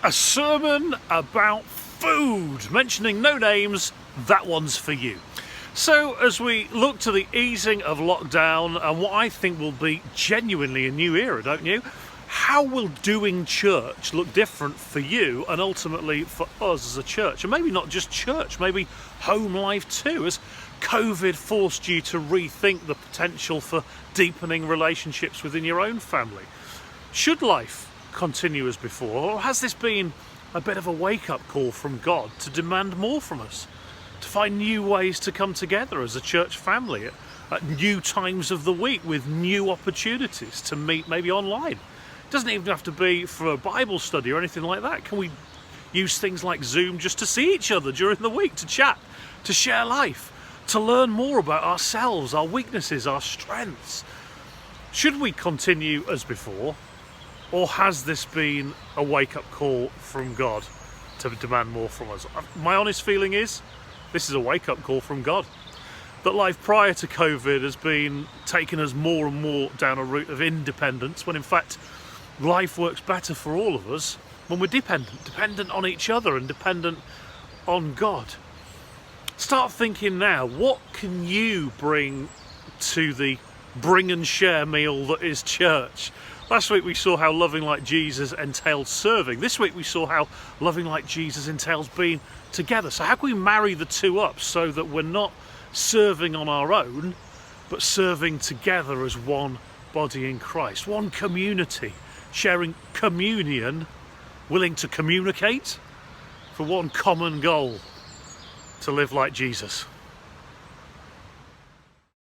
A sermon about food, mentioning no names, that one's for you. So as we look to the easing of lockdown and what I think will be genuinely a new era, don't you? How will doing church look different for you and ultimately for us as a church? And maybe not just church, maybe home life too, as COVID forced you to rethink the potential for deepening relationships within your own family. Should life continue as before, or has this been a bit of a wake-up call from God to demand more from us, to find new ways to come together as a church family at new times of the week with new opportunities to meet, maybe online? It doesn't even have to be for a Bible study or anything like that. Can we use things like Zoom just to see each other during the week, to chat, to share life, to learn more about ourselves, our weaknesses, our strengths? Should we continue as before? Or has this been a wake-up call from God to demand more from us? My honest feeling is this is a wake-up call from God. That life prior to COVID has been taking us more and more down a route of independence, when in fact life works better for all of us when we're dependent on each other and dependent on God. Start thinking now, what can you bring to the bring and share meal that is church? Last week we saw how loving like Jesus entails serving. This week we saw how loving like Jesus entails being together. So how can we marry the two up so that we're not serving on our own, but serving together as one body in Christ, one community, sharing communion, willing to communicate for one common goal, to live like Jesus.